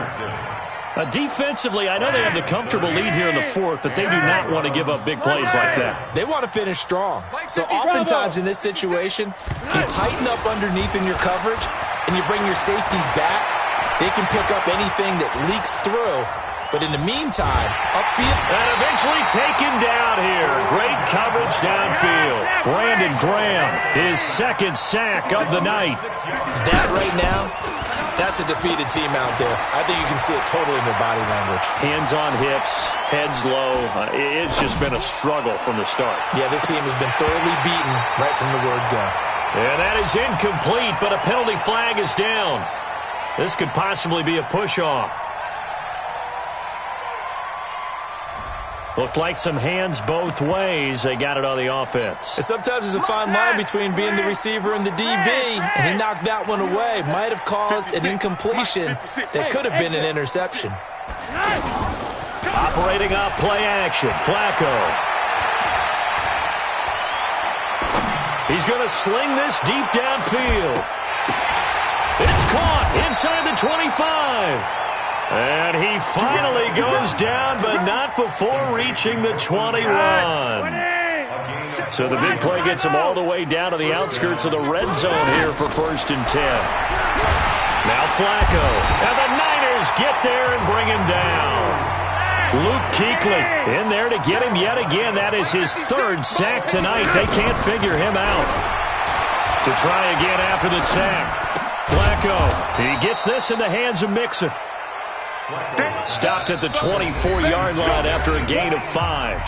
Defensively, I know they have the comfortable lead here in the 4th, but they do not want to give up big plays like that. They want to finish strong. So oftentimes in this situation, you tighten up underneath in your coverage, and you bring your safeties back. They can pick up anything that leaks through. But in the meantime, upfield. And eventually taken down here. Great coverage downfield. Brandon Graham, his 2nd sack of the night. That right now, that's a defeated team out there. I think you can see it totally in their body language. Hands on hips, heads low. It's just been a struggle from the start. Yeah, this team has been thoroughly beaten right from the word go. And that is incomplete, but a penalty flag is down. This could possibly be a push-off. Looked like some hands both ways. They got it on the offense. And sometimes there's a fine line between being the receiver and the DB, and he knocked that one away. Might have caused an incompletion that could have been an interception. Operating off play action, Flacco. He's going to sling this deep downfield. It's caught inside the 25. And he finally goes down, but not before reaching the 21. So the big play gets him all the way down to the outskirts of the red zone here for 1st and 10. Now Flacco. And the Niners get there and bring him down. Luke Kuechly in there to get him yet again. That is his 3rd sack tonight. They can't figure him out. To try again after the sack. Flacco, he gets this in the hands of Mixon. Stopped at the 24-yard line after a gain of 5.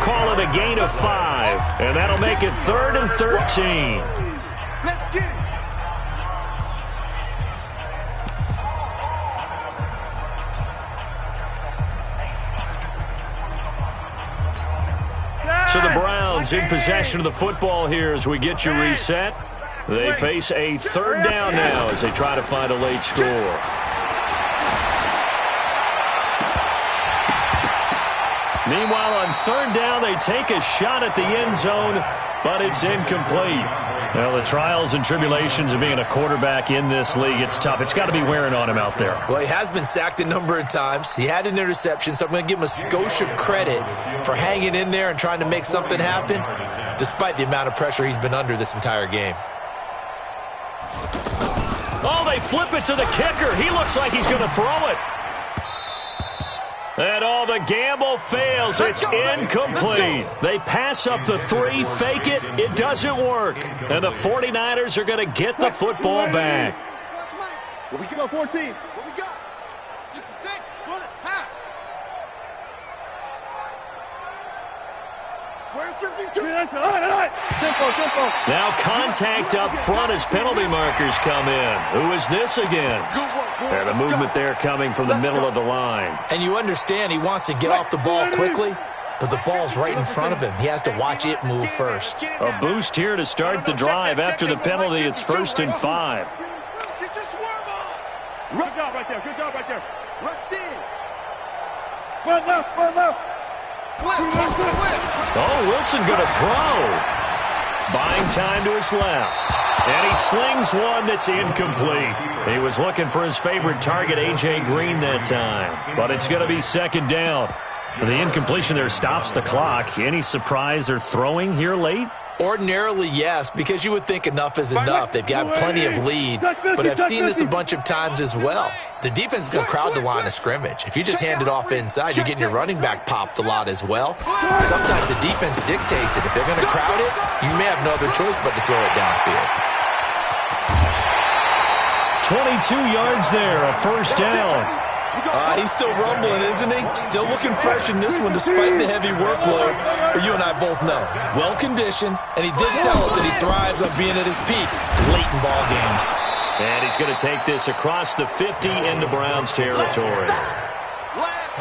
Call it a gain of 5, and that'll make it 3rd and 13. Let's get it. So the Browns in possession of the football here as we get you reset. They face a 3rd down now as they try to find a late score. Meanwhile, on 3rd down, they take a shot at the end zone, but it's incomplete. Well, the trials and tribulations of being a quarterback in this league, it's tough. It's got to be wearing on him out there. Well, he has been sacked a number of times. He had an interception, so I'm going to give him a skosh of credit for hanging in there and trying to make something happen, despite the amount of pressure he's been under this entire game. Oh, they flip it to the kicker. He looks like he's going to throw it. And all the gamble fails. It's incomplete. They pass up the 3, fake it. It doesn't work. And the 49ers are going to get the football back. What we got? 14. What we got? 66. Run it. Pass. Where's 52? Tempo. Now contact up front as penalty markers come in. Who is this against? And a movement there coming from the middle of the line. And you understand he wants to get off the ball quickly, but the ball's right in front of him. He has to watch it move first. A boost here to start the drive. After the penalty, it's 1st and 5. Get your swerve on. Good job right there. Rush in. One left. Oh, Wilson going to throw. Buying time to his left. And he slings one that's incomplete. He was looking for his favorite target, A.J. Green, that time. But it's going to be 2nd down. The incompletion there stops the clock. Any surprise they're throwing here late? Ordinarily, yes, because you would think enough is enough. They've got plenty of lead, but I've seen this a bunch of times as well. The defense is going to crowd the line of scrimmage. If you just hand it off inside, you're getting your running back popped a lot as well. Sometimes the defense dictates it. If they're going to crowd it, you may have no other choice but to throw it downfield. 22 yards there, a 1st down. He's still rumbling, isn't he? Still looking fresh in this one despite the heavy workload. But you and I both know, well-conditioned, and he did tell us that he thrives on being at his peak late in ball games. And he's going to take this across the 50 into Browns territory.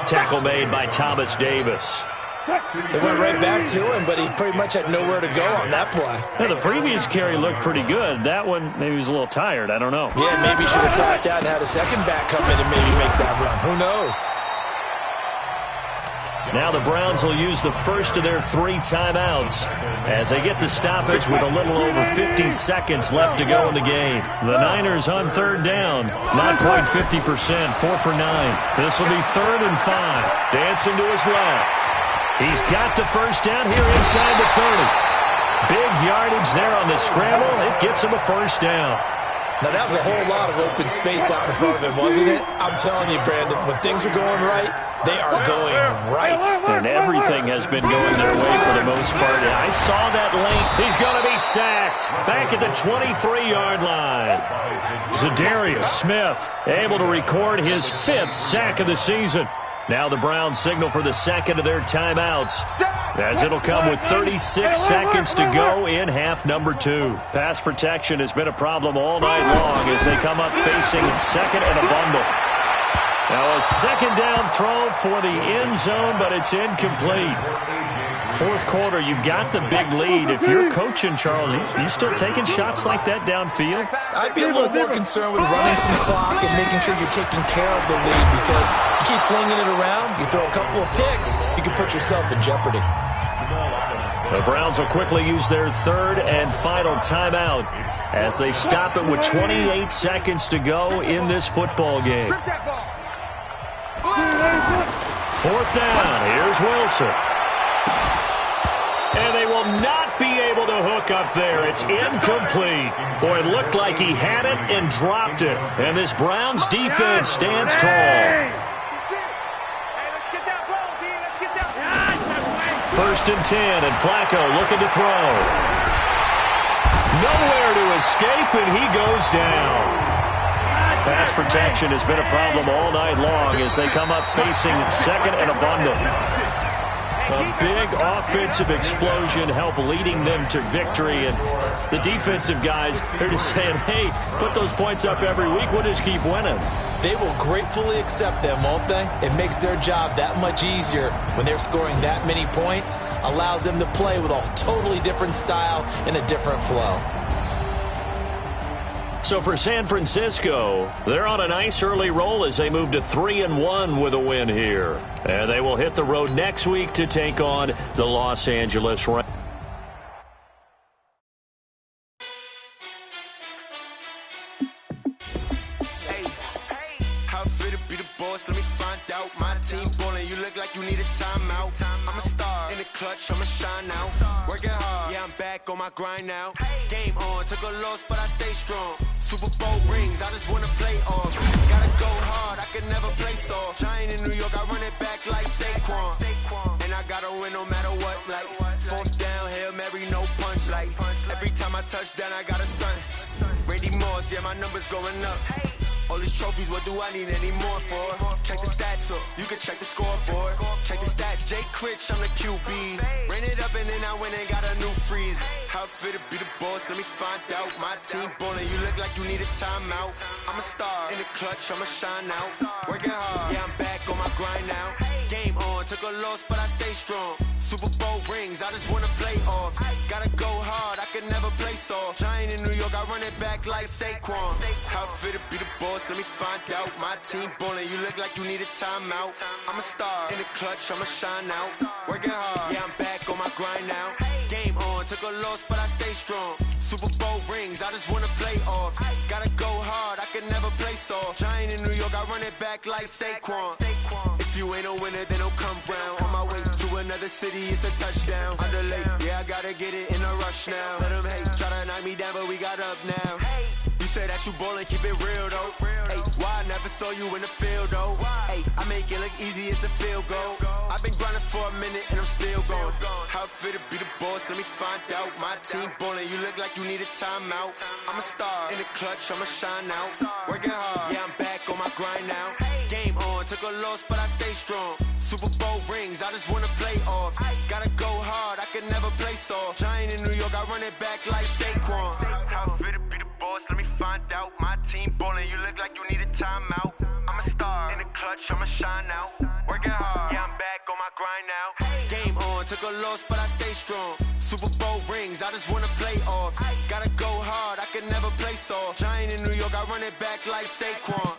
Tackle made by Thomas Davis. They went right back to him, but he pretty much had nowhere to go on that play. Now, the previous carry looked pretty good. That one, maybe he was a little tired. I don't know. Yeah, maybe he should have tapped out and had a second back come in and maybe make that run. Who knows? Now the Browns will use the first of their 3 timeouts as they get the stoppage with a little over 50 seconds left to go in the game. The Niners on 3rd down. Not quite 50%, 4 for 9. This will be 3rd and 5. Dancing to his left. He's got the first down here inside the 30. Big yardage there on the scramble. It gets him a 1st down. Now, that was a whole lot of open space out in front of him, wasn't it? I'm telling you, Brandon, when things are going right, they are going right. And everything has been going their way for the most part. And I saw that length. He's going to be sacked back at the 23-yard line. Za'Darius Smith able to record his 5th sack of the season. Now the Browns signal for the 2nd of their timeouts, as it'll come with 36 seconds to go in half number 2. Pass protection has been a problem all night long as they come up facing 2nd and a bundle. Now a 2nd down throw for the end zone, but it's incomplete. 4th quarter, you've got the big lead. If you're coaching, Charles, you still taking shots like that downfield? I'd be a little more concerned with running some clock and making sure you're taking care of the lead, because you keep flinging it around, you throw a couple of picks, you can put yourself in jeopardy. The Browns will quickly use their 3rd and final timeout as they stop it with 28 seconds to go in this football game. 4th down, here's Wilson. And they will not be able to hook up there. It's incomplete. Boy, it looked like he had it and dropped it. And this Browns defense stands tall. 1st and 10, and Flacco looking to throw. Nowhere to escape, and he goes down. Pass protection has been a problem all night long as they come up facing second and abundant. A big offensive explosion helped leading them to victory, and the defensive guys, they're just saying, hey, put those points up every week, we'll just keep winning. They will gratefully accept them, won't they? It makes their job that much easier when they're scoring that many points, allows them to play with a totally different style and a different flow. So for San Francisco, they're on a nice early roll as they move to 3-1 with a win here. And they will hit the road next week to take on the Los Angeles Rams. Hey, how fit to be the boss? Let me find out. My team ballin', you look like you need a timeout. I'm a star in the clutch, I'ma shine now. Working hard, yeah, I'm back on my grind now. Game on, took a loss, but I stay strong. Super Bowl rings, I just wanna play off. Gotta go hard, I can never play soft. Giant in New York, I run it back like Saquon. And I gotta win no matter what, like fourth down, Hail Mary, no punch. Like every time I touch down, I gotta stunt. Randy Moss, yeah, my numbers going up. All these trophies, what do I need any more for? Check the stats up, you can check the scoreboard. Check the stats, Jay Critch, I'm the QB. Ran it up and then I went and got a new freeze. How fit to be the boss, let me find out. My team ballin', you look like you need a timeout. I'm a star in the clutch, I'ma shine out. Working hard, yeah, I'm back on my grind now. Game on, took a loss, but I stay strong. Super Bowl rings, I just wanna play off. Gotta go hard, I can never play soft. Giant in New York, I run it back like Saquon. How fit to be the boss, let me find out. My team ballin', you look like you need a timeout. I'm a star in the clutch, I'ma shine out. Working hard, yeah, I'm back on my grind now. Game on, took a loss, but I stay strong. Super Bowl rings, I just wanna play off. Gotta go hard, I can never play soft. Giant in New York, I run it back like Saquon. If you ain't a winner, then don't come round. On my way to another city, it's a touchdown. Underlay, yeah, I gotta get it in a rush now. Let them hate, try to knock me down, but we got up now. You say that you ballin', keep it real though. Hey, why I never saw you in the field though? Hey, I make it look easy, it's a field goal. I've been grinding for a minute and I'm still going. How fit to be the boss, let me find out. My team ballin', you look like you need a timeout. I'm a star in the clutch, I'ma shine out. Working hard, yeah, I'm back on my grind now. Game on, took a loss, but I stay strong. Super Bowl rings, I just wanna play off. Gotta go hard, I can never play soft. Giant in New York, I run it back like Saquon. How fit to be the boss, let me find out. My team ballin', you look like you need a timeout. I'm a star in the clutch, I'ma shine out. Working hard, yeah, I'm back on my grind now. Game on, took a loss, but I stay strong. Super Bowl rings, I just wanna play off. Gotta go hard, I can never play soft. Giant in New York, I run it back like Saquon.